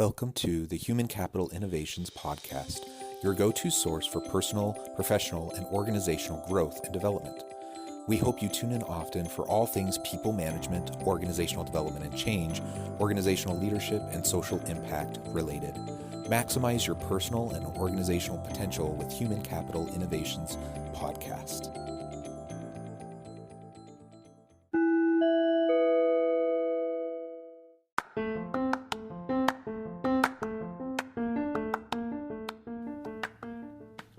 Welcome to the Human Capital Innovations Podcast, your go-to source for personal, professional, and organizational growth and development. We hope you tune in often for all things people management, organizational development and change, organizational leadership, and social impact related. Maximize your personal and organizational potential with Human Capital Innovations Podcast.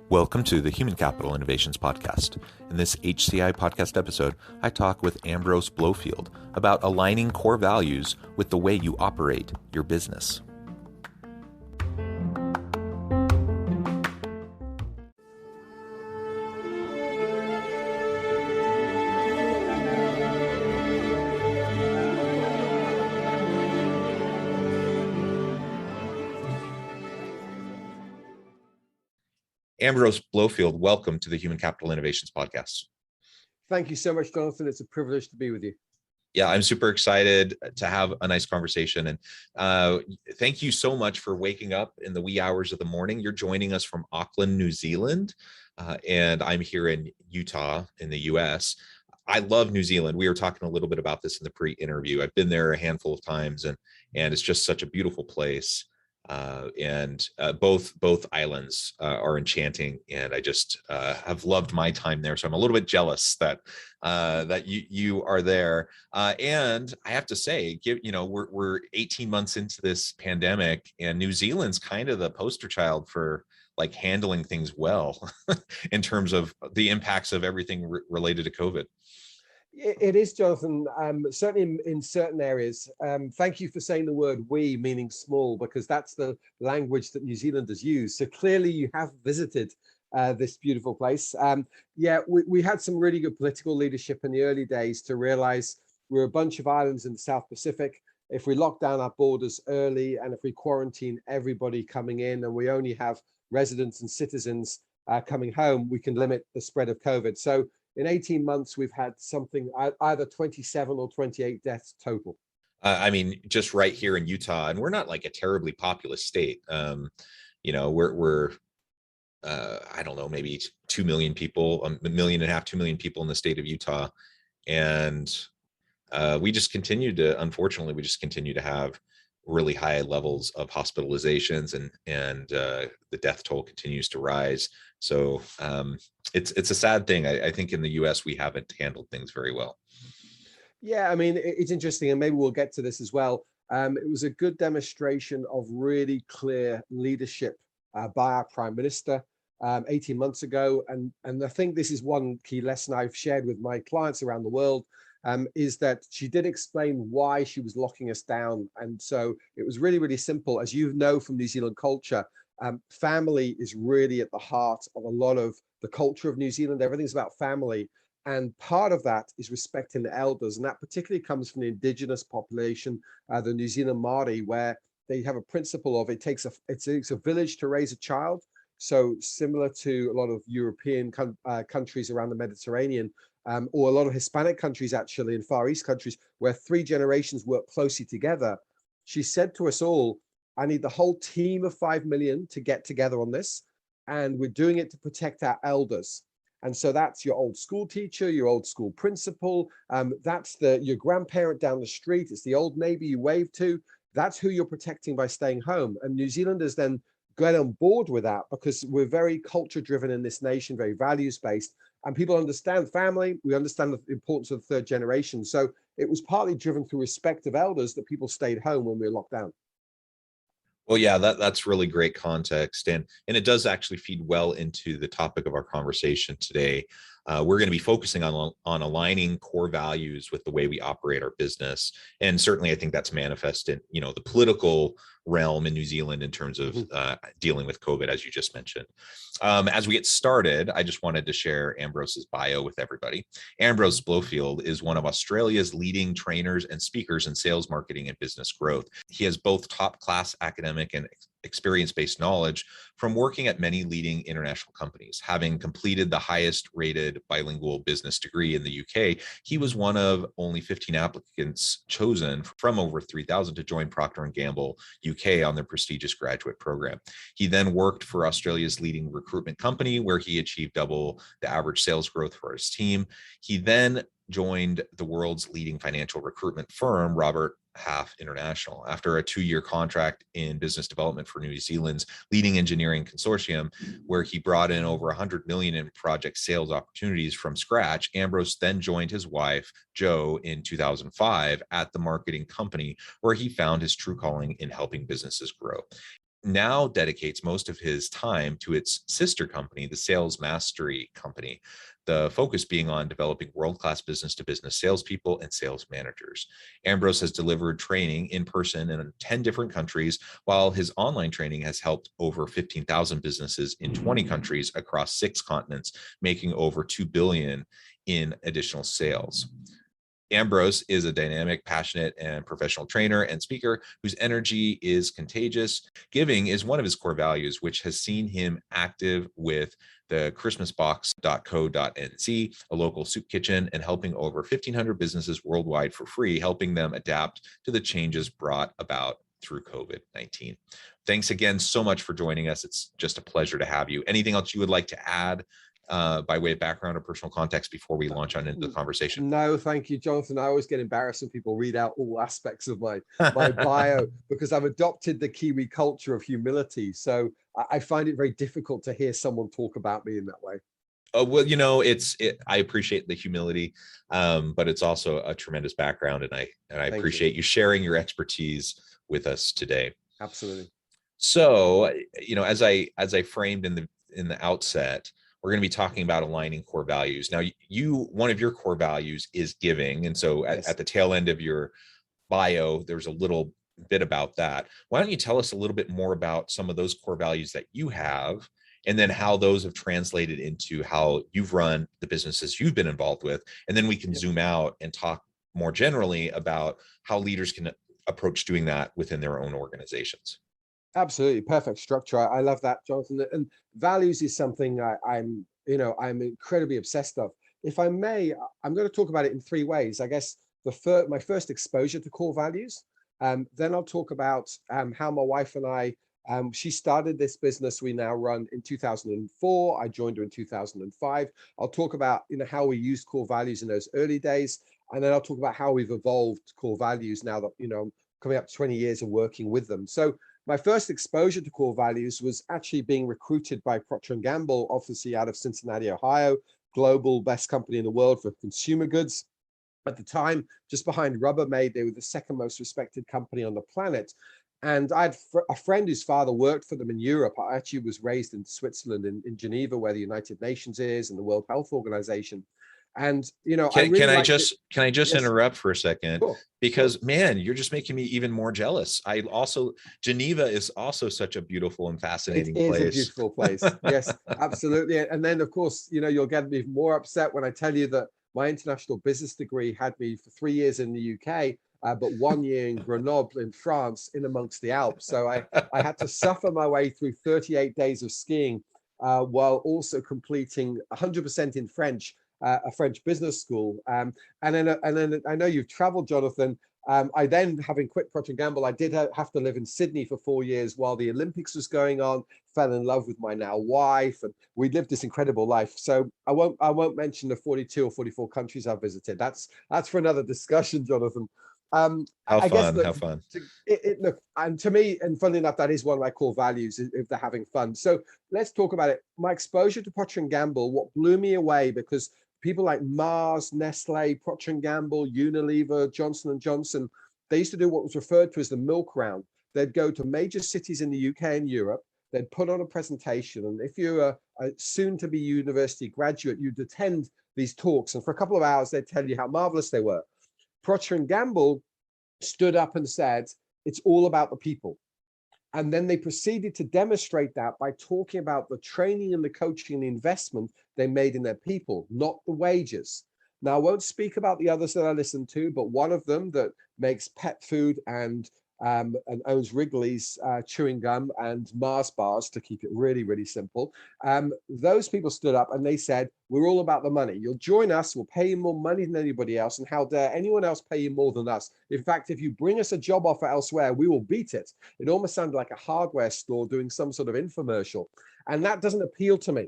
Welcome to the Human Capital Innovations Podcast. In this HCI podcast episode, I talk with Ambrose Blofield about aligning core values with the way you operate your business. Ambrose Blofield, welcome to the Human Capital Innovations Podcast. Thank you so much, Jonathan. It's a privilege to be with you. Yeah, I'm super excited to have a nice conversation. And thank you so much for waking up in the wee hours of the morning. You're joining us from Auckland, New Zealand, and I'm here in Utah in the US. I love New Zealand. We were talking a little bit about this in the pre-interview. I've been there a handful of times, and it's just such a beautiful place. Both islands are enchanting, and I just have loved my time there. So I'm a little bit jealous that you are there. And I have to say, we're 18 months into this pandemic, and New Zealand's kind of the poster child for like handling things well in terms of the impacts of everything related to COVID. It is, Jonathan, certainly in certain areas. Thank you for saying the word we, meaning small, because that's the language that New Zealanders use. So clearly you have visited this beautiful place. We had some really good political leadership in the early days to realize we're a bunch of islands in the South Pacific. If we lock down our borders early, and if we quarantine everybody coming in, and we only have residents and citizens coming home, we can limit the spread of COVID. So in 18 months, we've had something either 27 or 28 deaths total. Just right here in Utah, and we're not like a terribly populous state. We're I don't know, maybe 2 million people, 1.5 million, 2 million people in the state of Utah. And unfortunately, we just continue to have really high levels of hospitalizations, and the death toll continues to rise. So it's a sad thing. I think in the US, we haven't handled things very well. Yeah, it's interesting, and maybe we'll get to this as well. It was a good demonstration of really clear leadership by our Prime Minister 18 months ago. And I think this is one key lesson I've shared with my clients around the world, is that she did explain why she was locking us down. And so it was really, really simple. As you know from New Zealand culture, family is really at the heart of a lot of the culture of New Zealand. Everything's about family. And part of that is respecting the elders. And that particularly comes from the indigenous population, the New Zealand Māori, where they have a principle of it takes a village to raise a child. So similar to a lot of European countries around the Mediterranean, or a lot of Hispanic countries, actually, in Far East countries, where 3 generations work closely together. She said to us all, I need the whole team of 5 million to get together on this. And we're doing it to protect our elders. And so that's your old school teacher, your old school principal. That's your grandparent down the street. It's the old neighbor you wave to. That's who you're protecting by staying home. And New Zealanders then get on board with that, because we're very culture driven in this nation, very values based. And people understand family. We understand the importance of the 3rd generation. So it was partly driven through respect of elders that people stayed home when we were locked down. Well, yeah, that's really great context. And it does actually feed well into the topic of our conversation today. We're going to be focusing on aligning core values with the way we operate our business. And certainly, I think that's manifest in, the political realm in New Zealand in terms of dealing with COVID, as you just mentioned. As we get started, I just wanted to share Ambrose's bio with everybody. Ambrose Blofield is one of Australia's leading trainers and speakers in sales, marketing, and business growth. He has both top-class academic and experience-based knowledge from working at many leading international companies. Having completed the highest rated bilingual business degree in the UK, he was one of only 15 applicants chosen from over 3,000 to join Procter & Gamble UK on their prestigious graduate program. He then worked for Australia's leading recruitment company, where he achieved double the average sales growth for his team. He then joined the world's leading financial recruitment firm, Robert Half International, after a 2-year contract in business development for New Zealand's leading engineering consortium, where he brought in over 100 million in project sales opportunities from scratch. Ambrose then joined his wife, Jo, in 2005 at the marketing company, where he found his true calling in helping businesses grow. Now dedicates most of his time to its sister company, the Sales Mastery Company, the focus being on developing world-class business-to-business salespeople and sales managers. Ambrose has delivered training in person in 10 different countries, while his online training has helped over 15,000 businesses in 20 countries across 6 continents, making over $2 billion in additional sales. Ambrose is a dynamic, passionate, and professional trainer and speaker whose energy is contagious. Giving is one of his core values, which has seen him active with the christmasbox.co.nz, a local soup kitchen, and helping over 1,500 businesses worldwide for free, helping them adapt to the changes brought about through COVID-19. Thanks again so much for joining us. It's just a pleasure to have you. Anything else you would like to add by way of background or personal context before we launch on into the conversation? No, thank you, Jonathan. I always get embarrassed when people read out all aspects of my bio because I've adopted the Kiwi culture of humility. So I find it very difficult to hear someone talk about me in that way. Oh, well, I appreciate the humility, but it's also a tremendous background, and I appreciate you sharing your expertise with us today. Absolutely. So, as I framed in the outset, we're going to be talking about aligning core values. Now, one of your core values is giving. And so at the tail end of your bio, there's a little bit about that. Why don't you tell us a little bit more about some of those core values that you have, and then how those have translated into how you've run the businesses you've been involved with. And then we can zoom out and talk more generally about how leaders can approach doing that within their own organizations. Absolutely. Perfect structure. I love that, Jonathan. And values is something I'm incredibly obsessed of. If I may, I'm going to talk about it in 3 ways. I guess my first exposure to core values. Then I'll talk about how my wife and I, she started this business we now run in 2004. I joined her in 2005. I'll talk about how we used core values in those early days. And then I'll talk about how we've evolved core values now that, coming up 20 years of working with them. So my first exposure to core values was actually being recruited by Procter & Gamble, obviously out of Cincinnati, Ohio, global best company in the world for consumer goods. At the time, just behind Rubbermaid, they were the second most respected company on the planet. And I had a friend whose father worked for them in Europe. I actually was raised in Switzerland, in Geneva, where the United Nations is and the World Health Organization. And can I just interrupt for a second? Sure. Because man, you're just making me even more jealous. Geneva is also such a beautiful and fascinating place. It is a beautiful place. Yes, absolutely. And then of course, you'll get even more upset when I tell you that my international business degree had me for 3 years in the UK, but 1 year in Grenoble in France, in amongst the Alps. So I had to suffer my way through 38 days of skiing while also completing 100% in French. A French business school, and then I know you've traveled, Jonathan. I then, having quit Procter & Gamble, I did have to live in Sydney for 4 years while the Olympics was going on. Fell in love with my now wife, and we lived this incredible life. So I won't mention the 42 or 44 countries I've visited. That's for another discussion, Jonathan. How fun. Look, and to me, and funnily enough, that is one of my core values, if they're having fun. So let's talk about it. My exposure to Procter & Gamble, what blew me away, because people like Mars, Nestle, Procter & Gamble, Unilever, Johnson & Johnson, they used to do what was referred to as the milk round. They'd go to major cities in the UK and Europe. They'd put on a presentation. And if you're a soon-to-be university graduate, you'd attend these talks. And for a couple of hours, they'd tell you how marvelous they were. Procter & Gamble stood up and said, it's all about the people. And then they proceeded to demonstrate that by talking about the training and the coaching and the investment they made in their people, not the wages. Now, I won't speak about the others that I listened to, but one of them that makes pet food and and owns Wrigley's chewing gum and Mars bars, to keep it really, really simple. Those people stood up and they said, we're all about the money. You'll join us, we'll pay you more money than anybody else, and how dare anyone else pay you more than us? In fact, if you bring us a job offer elsewhere, we will beat it. It almost sounded like a hardware store doing some sort of infomercial. And that doesn't appeal to me.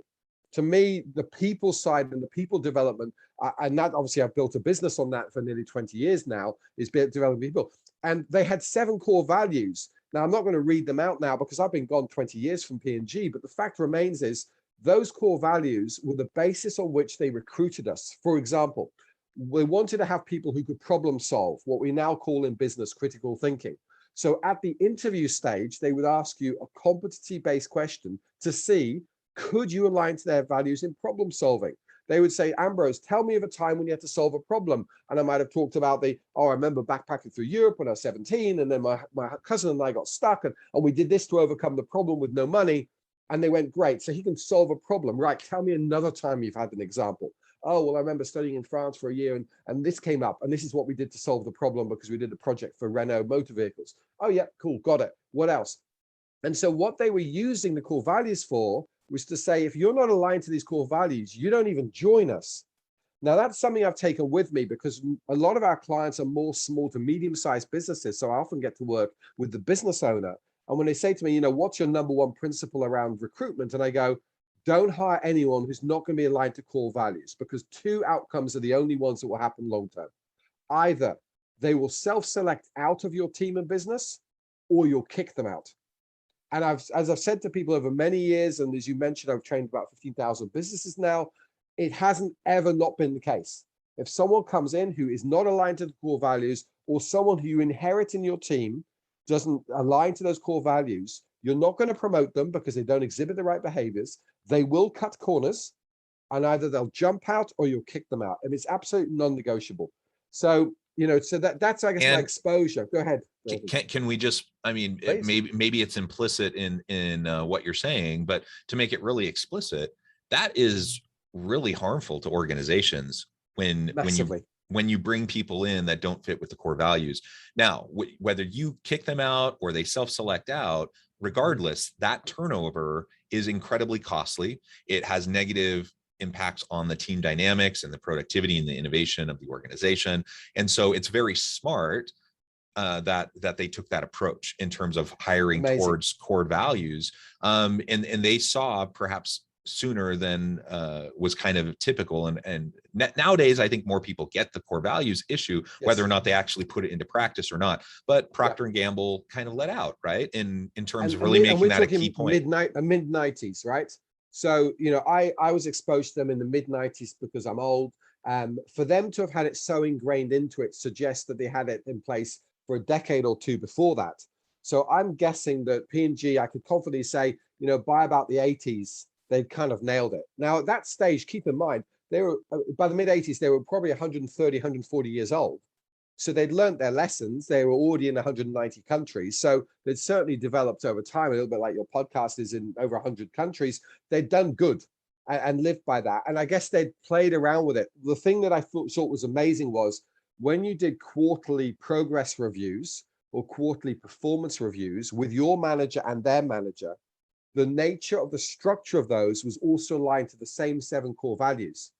To me, the people side and the people development, and that obviously I've built a business on that for nearly 20 years now, is developing people. And they had 7 core values. Now, I'm not going to read them out now because I've been gone 20 years from P&G, but the fact remains is those core values were the basis on which they recruited us. For example, we wanted to have people who could problem solve, what we now call in business critical thinking. So at the interview stage, they would ask you a competency-based question to see, could you align to their values in problem solving? They would say, Ambrose, tell me of a time when you had to solve a problem. And I might have talked about I remember backpacking through Europe when I was 17, and then my cousin and I got stuck, and we did this to overcome the problem with no money. And they went, great, so he can solve a problem. Right, tell me another time you've had an example. Oh, well, I remember studying in France for a year, and this came up, and this is what we did to solve the problem because we did a project for Renault motor vehicles. Oh, yeah, cool, got it. What else? And so what they were using the core values for was to say, if you're not aligned to these core values, you don't even join us. Now, that's something I've taken with me because a lot of our clients are more small to medium-sized businesses. So I often get to work with the business owner. And when they say to me, what's your number one principle around recruitment? And I go, don't hire anyone who's not going to be aligned to core values, because 2 outcomes are the only ones that will happen long-term. Either they will self-select out of your team and business, or you'll kick them out. And as I've said to people over many years, and as you mentioned, I've trained about 15,000 businesses now, it hasn't ever not been the case. If someone comes in who is not aligned to the core values, or someone who you inherit in your team doesn't align to those core values, you're not going to promote them because they don't exhibit the right behaviors. They will cut corners, and either they'll jump out or you'll kick them out. And it's absolutely non-negotiable. So, so that's, I guess, my exposure. Go ahead. Can we just, maybe it's implicit in what you're saying, but to make it really explicit, that is really harmful to organizations when you bring people in that don't fit with the core values. Now, whether you kick them out or they self-select out, regardless, that turnover is incredibly costly. It has negative impacts on the team dynamics and the productivity and the innovation of the organization. And so it's very smart that they took that approach in terms of hiring towards core values. And they saw perhaps sooner than was kind of typical. And nowadays, I think more people get the core values issue, whether or not they actually put it into practice or not. But Procter and Gamble kind of let out, right? In terms of really making that a key point. Mid-90s, right? So, I was exposed to them in the mid-90s because I'm old. For them to have had it so ingrained into it suggests that they had it in place for a decade or 2 before that. So I'm guessing that P&G, I could confidently say, by about the 80s, they'd kind of nailed it. Now, at that stage, keep in mind, they were by the mid-80s, they were probably 130, 140 years old. So they'd learned their lessons. They were already in 190 countries. So they'd certainly developed over time, a little bit like your podcast is in over 100 countries. They'd done good and lived by that. And I guess they'd played around with it. The thing that I thought was amazing was when you did quarterly progress reviews or quarterly performance reviews with your manager and their manager, the nature of the structure of those was also aligned to the same 7 core values.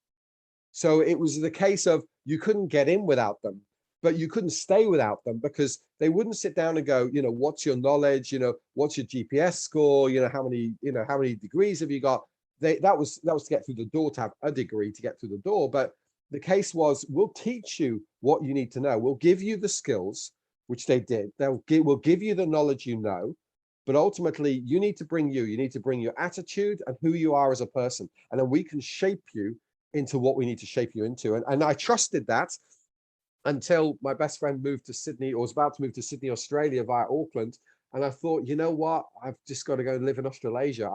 So it was the case of you couldn't get in without them, but you couldn't stay without them because they wouldn't sit down and go, what's your knowledge? What's your GPS score? How many degrees have you got? That was to get through the door, to have a degree to get through the door. But the case was, we'll teach you what you need to know. We'll give you the skills, which they did. We'll give you the knowledge, but ultimately you need to bring your attitude and who you are as a person. And then we can shape you into what we need to shape you into. And I trusted that until my best friend moved to Sydney, or was about to move to Sydney, Australia via Auckland. And I thought, you know what? I've just got to go and live in Australasia.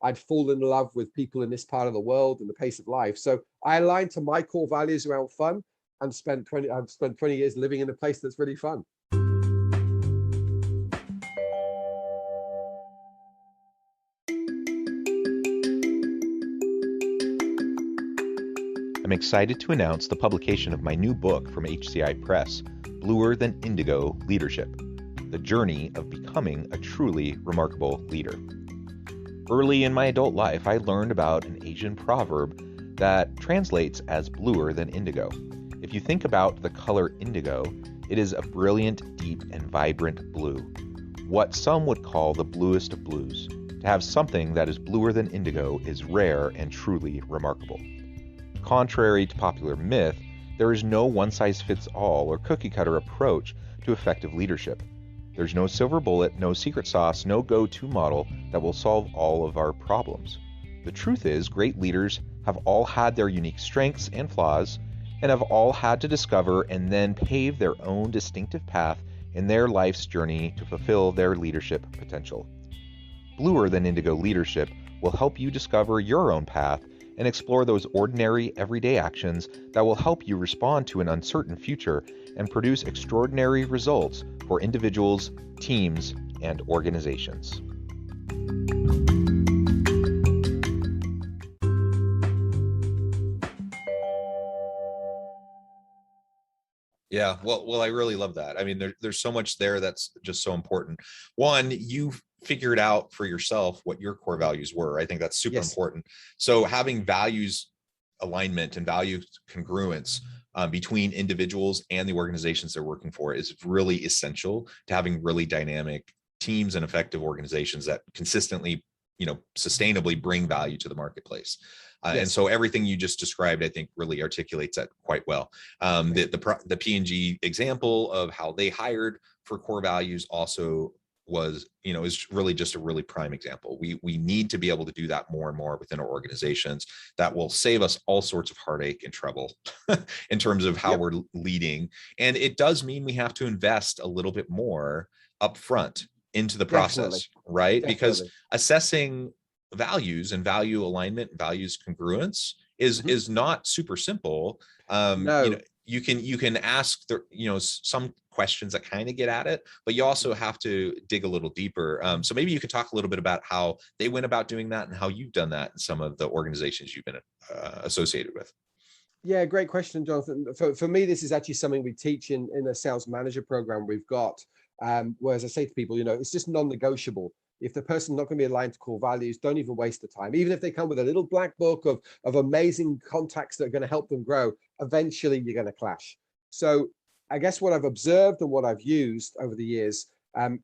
I'd fallen in love with people in this part of the world and the pace of life. So I aligned to my core values around fun and I've spent 20 years living in a place that's really fun. I'm excited to announce the publication of my new book from HCI Press, Bluer Than Indigo Leadership. the journey of becoming a truly remarkable leader. Early in my adult life, I learned about an Asian proverb that translates as bluer than indigo. If you think about the color indigo, it is a brilliant, deep, and vibrant blue, what some would call the bluest of blues. To have something that is bluer than indigo is rare and truly remarkable. Contrary to popular myth, there is no one-size-fits-all or cookie-cutter approach to effective leadership. There's no silver bullet, no secret sauce, no go-to model that will solve all of our problems. The truth is, great leaders have all had their unique strengths and flaws, and have all had to discover and then pave their own distinctive path in their life's journey to fulfill their leadership potential. Bluer than indigo leadership will help you discover your own path and explore those ordinary, everyday actions that will help you respond to an uncertain future and produce extraordinary results for individuals, teams, and organizations. Yeah, well, I really love that. I mean, there's so much there that's just so important. One, you figured out for yourself what your core values were. I think that's super important. So having values alignment and value congruence between individuals and the organizations they're working for is really essential to having really dynamic teams and effective organizations that consistently, sustainably bring value to the marketplace. And so everything you just described, I think, really articulates that quite well. The P&G example of how they hired for core values also was, is really just a really prime example. We need to be able to do that more and more within our organizations. That will save us all sorts of heartache and trouble in terms of how we're leading. And it does mean we have to invest a little bit more upfront into the process, right? Because assessing values and value alignment, values congruence is not super simple. You can ask some questions that kind of get at it, but you also have to dig a little deeper. So maybe you could talk a little bit about how they went about doing that and how you've done that in some of the organizations you've been associated with. Yeah, great question, Jonathan. For me, this is actually something we teach in a sales manager program we've got. Whereas I say to people, it's just non-negotiable. If the person's not going to be aligned to core values, don't even waste the time. Even if they come with a little black book of amazing contacts that are going to help them grow, eventually you're going to clash. So I guess what I've observed and what I've used over the years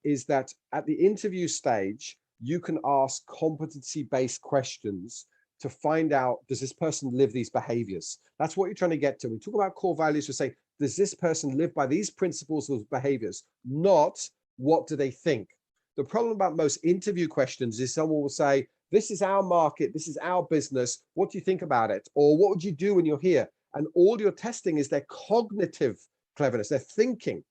is that at the interview stage, you can ask competency-based questions to find out, does this person live these behaviors? That's what you're trying to get to. We talk about core values, we say, does this person live by these principles of behaviors? Not what do they think? The problem about most interview questions is someone will say, this is our market, this is our business, what do you think about it? Or what would you do when you're here? And all you're testing is their cognitive cleverness, their thinking.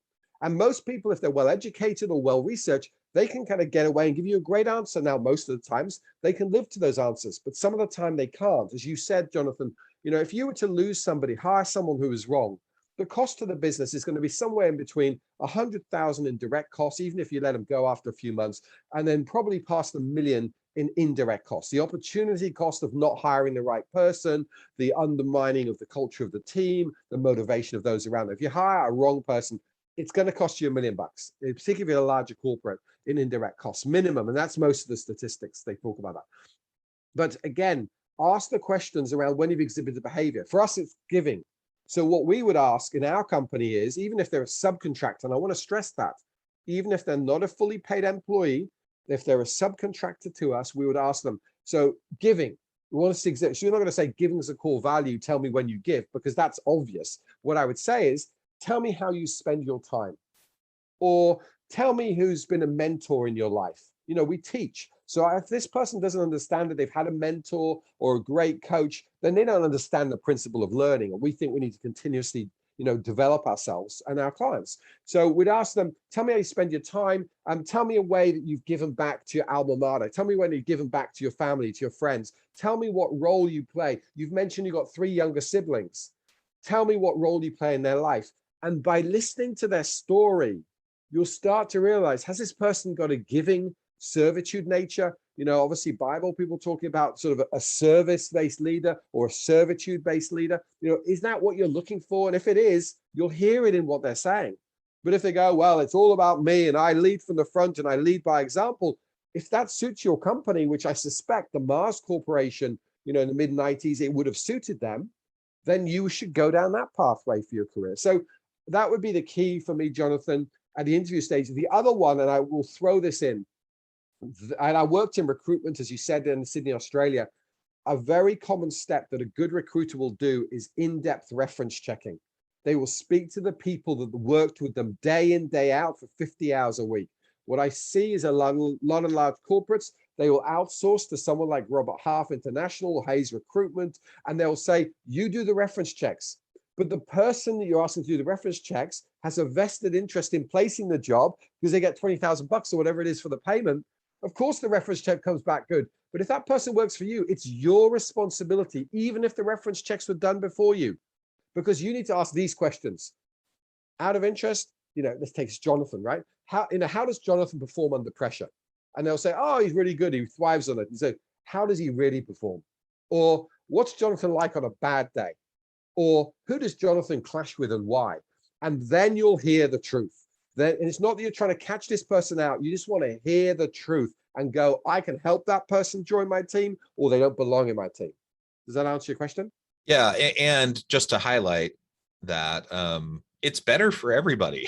And most people, if they're well educated or well researched, they can kind of get away and give you a great answer. Now, most of the times they can live to those answers, but some of the time they can't. As you said, Jonathan, if you were to lose somebody, hire someone who is wrong, the cost to the business is going to be somewhere in between 100,000 in direct costs, even if you let them go after a few months, and then probably past $1 million in indirect costs. The opportunity cost of not hiring the right person, the undermining of the culture of the team, the motivation of those around them. If you hire a wrong person, it's going to cost you $1 million, particularly if you're a larger corporate, in indirect costs minimum. And that's most of the statistics they talk about that. But again, ask the questions around when you've exhibited behavior. For us, it's giving. So what we would ask in our company is, even if they're a subcontractor, and I want to stress that, even if they're not a fully paid employee, if they're a subcontractor to us, we would ask them, so giving, we want us to exhibit. So you're not going to say giving is a core value, tell me when you give, because that's obvious. What I would say is, tell me how you spend your time, or tell me who's been a mentor in your life. We teach. So if this person doesn't understand that they've had a mentor or a great coach, then they don't understand the principle of learning. And we think we need to continuously, develop ourselves and our clients. So we'd ask them, tell me how you spend your time, and tell me a way that you've given back to your alma mater. Tell me when you've given back to your family, to your friends. Tell me what role you play. You've mentioned you've got 3 younger siblings. Tell me what role you play in their life. And by listening to their story, you'll start to realize, has this person got a giving servitude nature? Obviously Bible people talking about sort of a service-based leader or a servitude-based leader. Is that what you're looking for? And if it is, you'll hear it in what they're saying. But if they go, well, it's all about me and I lead from the front and I lead by example, if that suits your company, which I suspect the Mars Corporation, in the mid-90s, it would have suited them, then you should go down that pathway for your career. So that would be the key for me, Jonathan, at the interview stage. The other one, and I will throw this in, and I worked in recruitment, as you said, in Sydney, Australia. A very common step that a good recruiter will do is in-depth reference checking. They will speak to the people that worked with them day in, day out for 50 hours a week. What I see is a lot of large corporates, they will outsource to someone like Robert Half International or Hayes Recruitment, and they'll say, you do the reference checks. But the person that you're asking to do the reference checks has a vested interest in placing the job because they get 20,000 bucks or whatever it is for the payment. Of course, the reference check comes back good. But if that person works for you, it's your responsibility, even if the reference checks were done before you, because you need to ask these questions. Out of interest, let's take Jonathan, right? How does Jonathan perform under pressure? And they'll say, oh, he's really good. He thrives on it. And so how does he really perform? Or what's Jonathan like on a bad day? Or who does Jonathan clash with and why? And then you'll hear the truth. And it's not that you're trying to catch this person out. You just want to hear the truth and go, I can help that person join my team, or they don't belong in my team. Does that answer your question? Yeah. And just to highlight that, it's better for everybody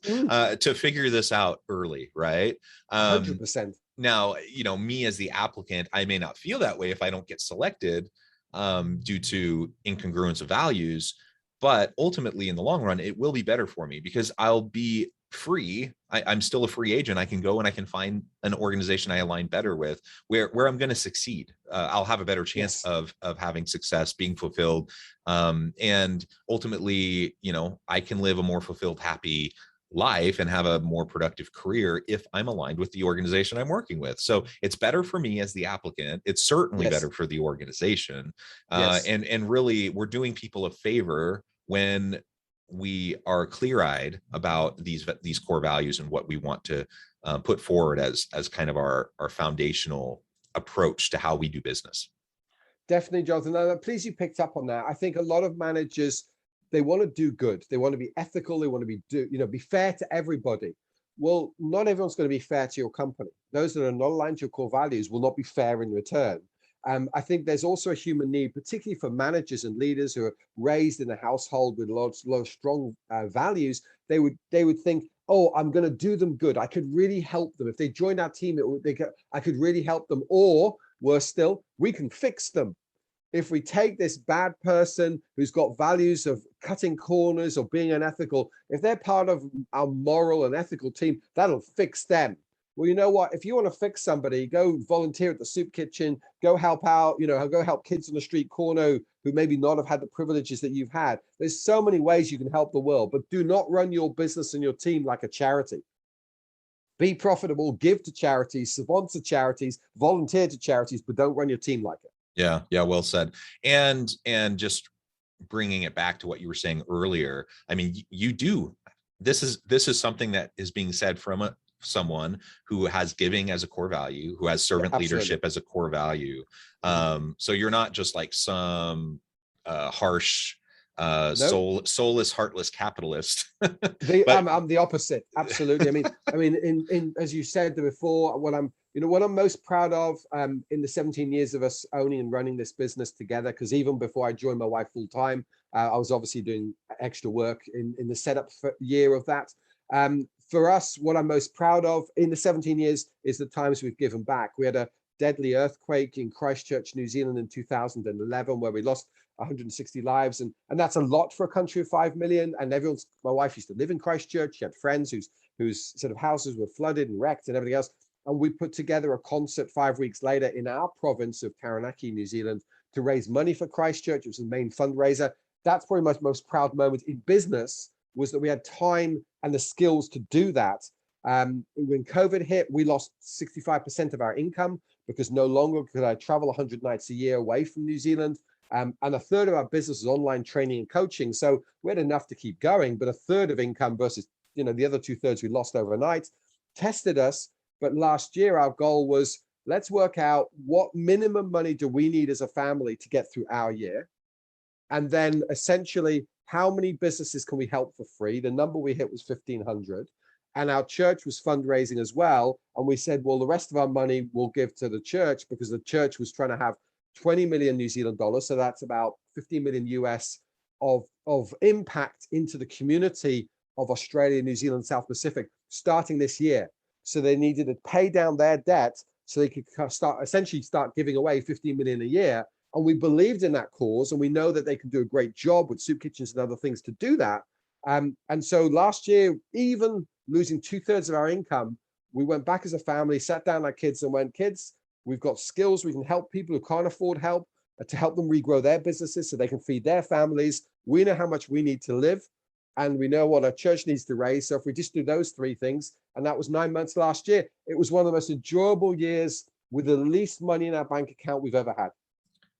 to figure this out early, right? 100%. Now, me as the applicant, I may not feel that way if I don't get selected due to incongruence of values, but ultimately in the long run, it will be better for me because I'll be free. I'm still a free agent. I can go and I can find an organization I align better with where I'm going to succeed. I'll have a better chance of having success, being fulfilled. And ultimately, I can live a more fulfilled, happy life and have a more productive career if I'm aligned with the organization I'm working with. So it's better for me as the applicant. It's certainly better for the organization. And really, we're doing people a favor when we are clear-eyed about these core values and what we want to put forward as kind of our foundational approach to how we do business. Definitely, Jonathan. I'm pleased you picked up on that. I think a lot of managers, they want to do good. They want to be ethical. They want to be fair to everybody. Well, not everyone's going to be fair to your company. Those that are not aligned to your core values will not be fair in return. I think there's also a human need, particularly for managers and leaders who are raised in a household with lots of strong values. They would think, oh, I'm going to do them good. I could really help them. If they joined our team, I could really help them. Or worse still, we can fix them. If we take this bad person who's got values of cutting corners or being unethical, if they're part of our moral and ethical team, that'll fix them. Well, you know what? If you want to fix somebody, go volunteer at the soup kitchen, go help out, go help kids on the street corner who maybe not have had the privileges that you've had. There's so many ways you can help the world, but do not run your business and your team like a charity. Be profitable, give to charities, sponsor charities, volunteer to charities, but don't run your team like it. Yeah, well said. And just bringing it back to what you were saying earlier, I mean, this is something that is being said from someone who has giving as a core value, who has servant leadership as a core value. So you're not just like some harsh, soulless, heartless capitalist. I'm the opposite. Absolutely. I mean, in as you said before, what I'm most proud of in the 17 years of us owning and running this business together, because even before I joined my wife full time, I was obviously doing extra work in the setup year of that. For us, what I'm most proud of in the 17 years is the times we've given back. We had a deadly earthquake in Christchurch, New Zealand in 2011, where we lost 160 lives. And that's a lot for a country of 5 million. And my wife used to live in Christchurch. She had friends whose sort of houses were flooded and wrecked and everything else. And we put together a concert 5 weeks later in our province of Taranaki, New Zealand, to raise money for Christchurch. It was the main fundraiser. That's probably my most proud moment in business, was that we had time and the skills to do that. When COVID hit, we lost 65% of our income because no longer could I travel 100 nights a year away from New Zealand. And a third of our business is online training and coaching. So we had enough to keep going, but a third of income versus, the other 2/3 we lost overnight tested us. But last year, our goal was, let's work out what minimum money do we need as a family to get through our year. And then essentially, how many businesses can we help for free? The number we hit was 1,500. And our church was fundraising as well. And we said, well, the rest of our money we'll give to the church, because the church was trying to have 20 million New Zealand dollars. So that's about 15 million US of impact into the community of Australia, New Zealand, South Pacific starting this year. So they needed to pay down their debt so they could essentially start giving away 15 million a year. And we believed in that cause, and we know that they can do a great job with soup kitchens and other things to do that. And so last year, even losing 2/3 of our income, we went back as a family, sat down our kids and went, kids, we've got skills. We can help people who can't afford help, to help them regrow their businesses so they can feed their families. We know how much we need to live, and we know what our church needs to raise. So if we just do those three things, and that was 9 months last year, it was one of the most enjoyable years with the least money in our bank account we've ever had.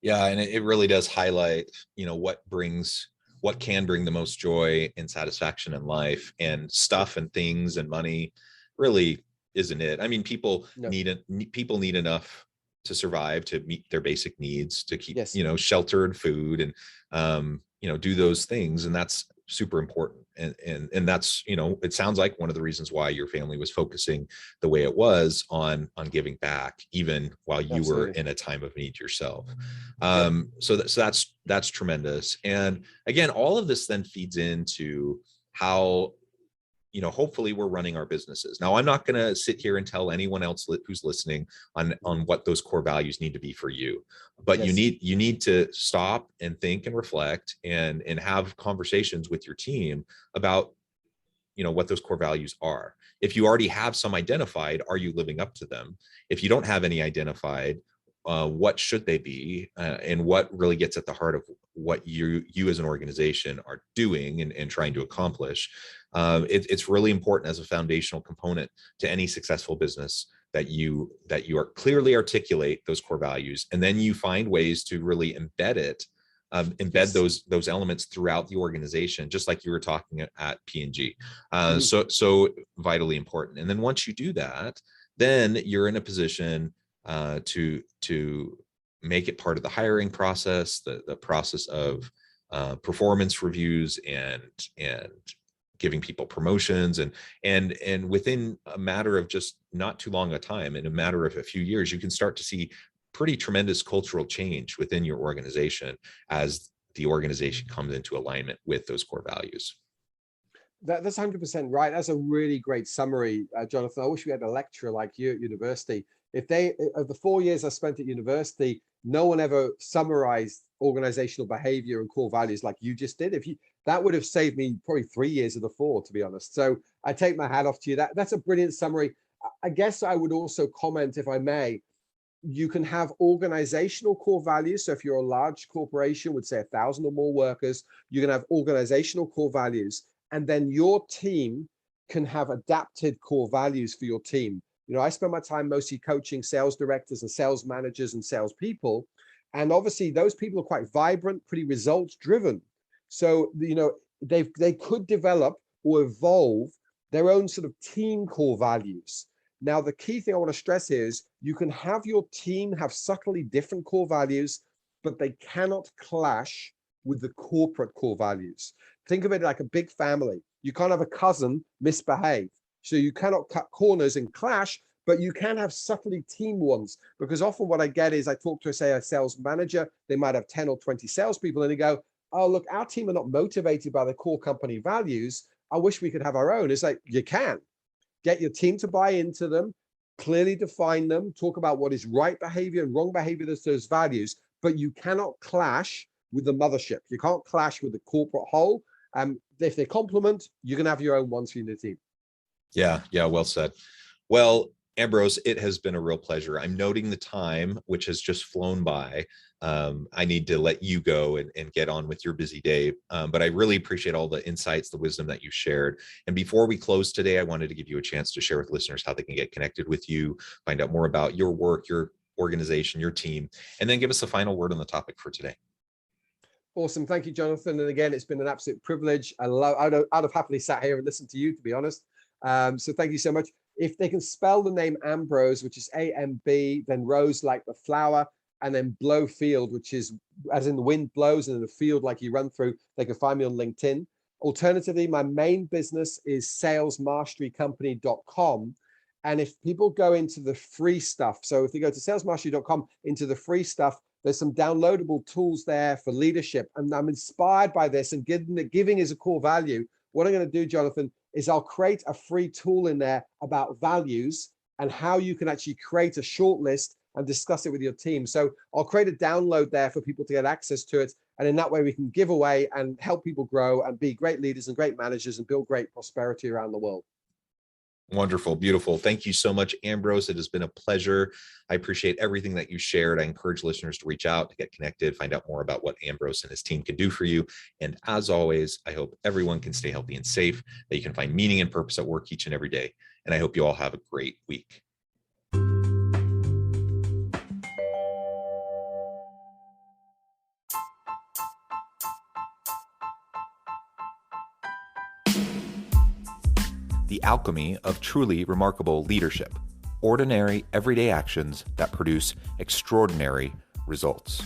Yeah, and it really does highlight, what can bring the most joy and satisfaction in life, and stuff and things and money really isn't it. I mean, people need enough to survive, to meet their basic needs, to keep, Yes. shelter and food, and do those things. And that's super important. And that's, it sounds like one of the reasons why your family was focusing the way it was on giving back, even while you were in a time of need yourself. So that's tremendous. And again, all of this then feeds into how, hopefully we're running our businesses. Now, I'm not going to sit here and tell anyone else who's listening on what those core values need to be for you, but you need to stop and think and reflect and have conversations with your team about, what those core values are. If you already have some identified, are you living up to them? If you don't have any identified, what should they be, and what really gets at the heart of what you as an organization are doing and trying to accomplish. It's really important as a foundational component to any successful business that you are clearly articulate those core values, and then you find ways to really embed those elements throughout the organization, just like you were talking at P&G. So vitally important. And then once you do that, then you're in a position to make it part of the hiring process, the process of performance reviews and giving people promotions, and within a matter of just not too long a time, in a matter of a few years, you can start to see pretty tremendous cultural change within your organization as the organization comes into alignment with those core values. That's 100% right. That's a really great summary, Jonathan. I wish we had a lecturer like you at university. Of the 4 years I spent at university, no one ever summarized organizational behavior and core values like you just did. That would have saved me probably 3 years of the 4, to be honest. So I take my hat off to you. That's a brilliant summary. I guess I would also comment, if I may, you can have organizational core values. So if you're a large corporation with, say, 1,000 or more workers, you can have organizational core values. And then your team can have adapted core values for your team. I spend my time mostly coaching sales directors and sales managers and salespeople. And obviously those people are quite vibrant, pretty results driven. So, they could develop or evolve their own sort of team core values. Now, the key thing I want to stress here is you can have your team have subtly different core values, but they cannot clash with the corporate core values. Think of it like a big family. You can't have a cousin misbehave. So you cannot cut corners and clash, but you can have subtly team ones, because often what I get is I talk to, say, a sales manager, they might have 10 or 20 salespeople, and they go, oh, look, our team are not motivated by the core company values. I wish we could have our own. It's like, you can get your team to buy into them, clearly define them, talk about what is right behavior and wrong behavior to those values, but you cannot clash with the mothership. You can't clash with the corporate whole. If they complement, you can have your own ones for your team. Yeah, well said. Well, Ambrose, it has been a real pleasure. I'm noting the time, which has just flown by. I need to let you go and get on with your busy day. But I really appreciate all the insights, the wisdom that you shared. And before we close today, I wanted to give you a chance to share with listeners how they can get connected with you, find out more about your work, your organization, your team, and then give us a final word on the topic for today. Awesome. Thank you, Jonathan. And again, it's been an absolute privilege. I'd have happily sat here and listened to you, to be honest. So thank you so much. If they can spell the name Ambrose, which is A-M-B, then Rose like the flower, and then Blowfield, which is as in the wind blows and in the field like you run through, they can find me on LinkedIn. Alternatively, my main business is salesmasterycompany.com. And if people go into the free stuff, so if you go to salesmastery.com into the free stuff, there's some downloadable tools there for leadership. And I'm inspired by this, and giving is a core value. What I'm going to do, Jonathan, is I'll create a free tool in there about values and how you can actually create a short list and discuss it with your team. So I'll create a download there for people to get access to it. And in that way, we can give away and help people grow and be great leaders and great managers and build great prosperity around the world. Wonderful. Beautiful. Thank you so much, Ambrose. It has been a pleasure. I appreciate everything that you shared. I encourage listeners to reach out, to get connected, find out more about what Ambrose and his team can do for you. And as always, I hope everyone can stay healthy and safe, that you can find meaning and purpose at work each and every day. And I hope you all have a great week. The alchemy of truly remarkable leadership. Ordinary, everyday actions that produce extraordinary results.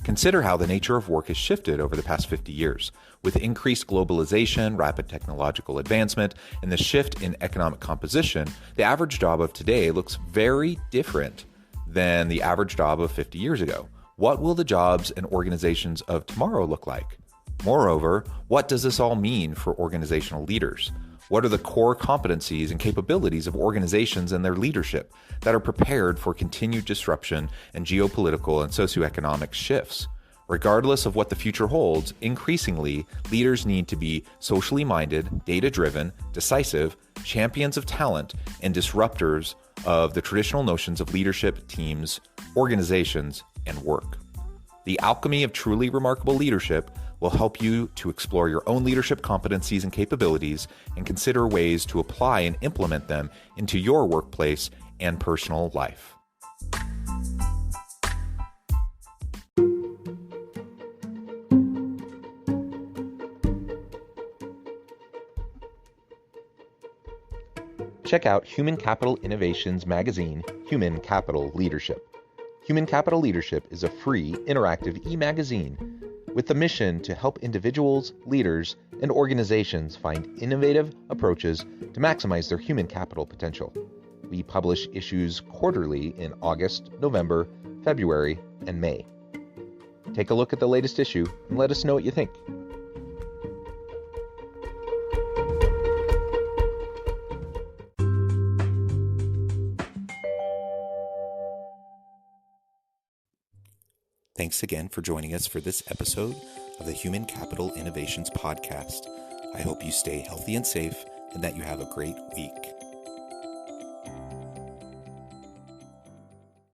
Consider how the nature of work has shifted over the past 50 years. With increased globalization, rapid technological advancement, and the shift in economic composition, the average job of today looks very different than the average job of 50 years ago. What will the jobs and organizations of tomorrow look like? Moreover, what does this all mean for organizational leaders? What are the core competencies and capabilities of organizations and their leadership that are prepared for continued disruption and geopolitical and socioeconomic shifts? Regardless of what the future holds, increasingly, leaders need to be socially minded, data-driven, decisive, champions of talent, and disruptors of the traditional notions of leadership, teams, organizations, and work. The alchemy of truly remarkable leadership will help you to explore your own leadership competencies and capabilities and consider ways to apply and implement them into your workplace and personal life. Check out Human Capital Innovations magazine, Human Capital Leadership. Human Capital Leadership is a free, interactive e-magazine with the mission to help individuals, leaders, and organizations find innovative approaches to maximize their human capital potential. We publish issues quarterly in August, November, February, and May. Take a look at the latest issue and let us know what you think. Thanks again for joining us for this episode of the Human Capital Innovations Podcast. I hope you stay healthy and safe and that you have a great week.